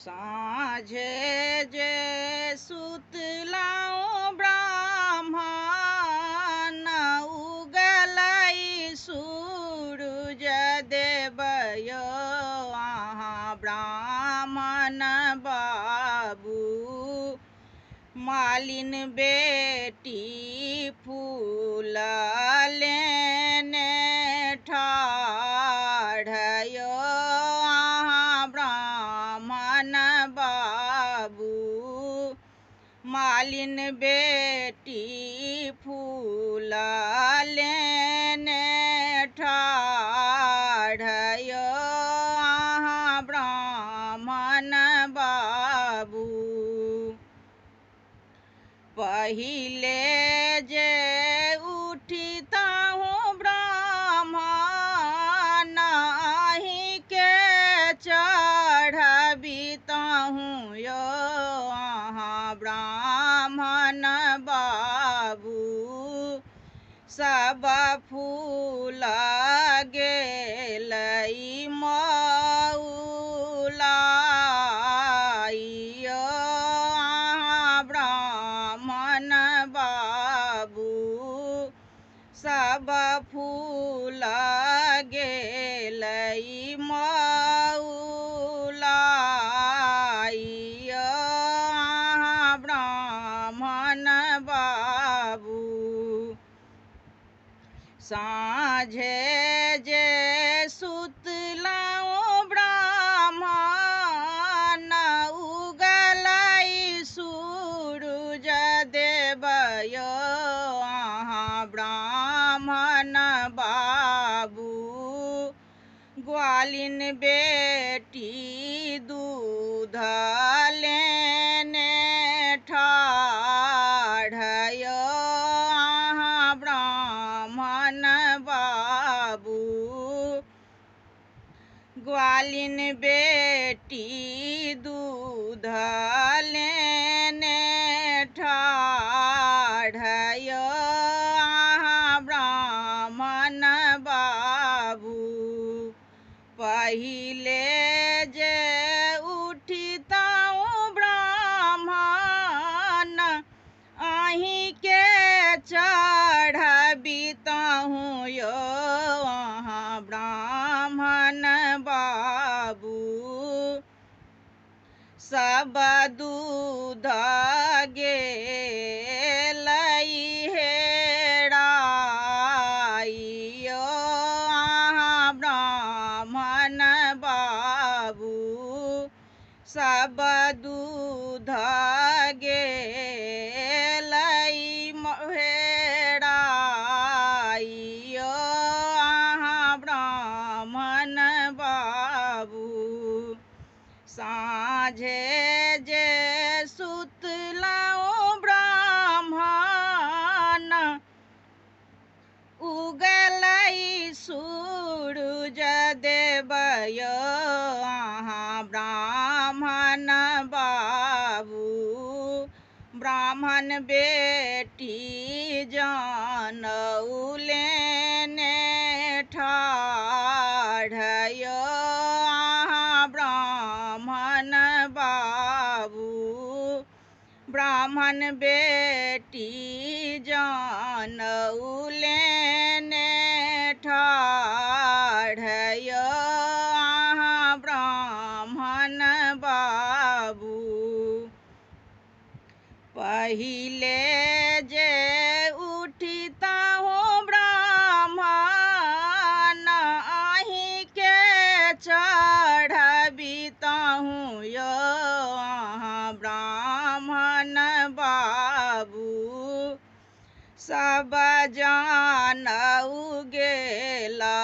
साँझे जे सुतलाओ ब्राह्मण उगलै सूरुज देव यौ अहाँ ब्राह्मण बाबू मालिन बेटी फूल लेने ठाढ़ यौ अहाँ ब्राह्मण बाबू मालिन बेटी फूल लेने ठाढ़ यौ अहाँ ब्राह्मण बाबू पहिले जे उठिताहु ब्राह्मण अहीं के चढ़बिताहु यौ अहाँ ब्राह्मण बाबू सब फूल गेलै मौलाई यौ अहाँ ब्राह्मण बाबू सब फूल गेलै मौलाई यौ अहाँ ब्राह्मण बाबू साँझे जे सुतलाओ ब्राह्मण उगलै सूरुज देव यौ अहाँ ब्राह्मण बाबू ग्वालिन बेटी दूध लेने ठाढ़ यौ अहाँ ब्राह्मण बाबू ग्वालिन बेटी दूध लेने ठाढ़ यौ अहाँ ब्राह्मण बाबू पहिले जे उठिताहु ब्राह्मण अहीं के चढ़बिताहु यौ अहाँ ब्राह्मण बाबू सब दूध गेलै हेराई यौ अहाँ ब्राह्मण बाबू सब दूध गेलै हेराई यौ अहाँ ब्राह्मण बाबू साँझे जे सुतलाओ ब्राह्मण उगलै सूरुज देव यौ अहाँ ब्राह्मण बाबू ब्राह्मण बेटी जनऊ लेने ठाढ़ यौ अहाँ ब्राह्मण बाबू ब्राह्मण बेटी जनऊ लेने ठाढ़ यौ अहाँ ब्राह्मण बाबू पहिले जे उठिताहु ब्राह्मण अहीं के चढ़बिताहु यौ अहाँ ब्राह्मण बाबू सब जानऊ गेला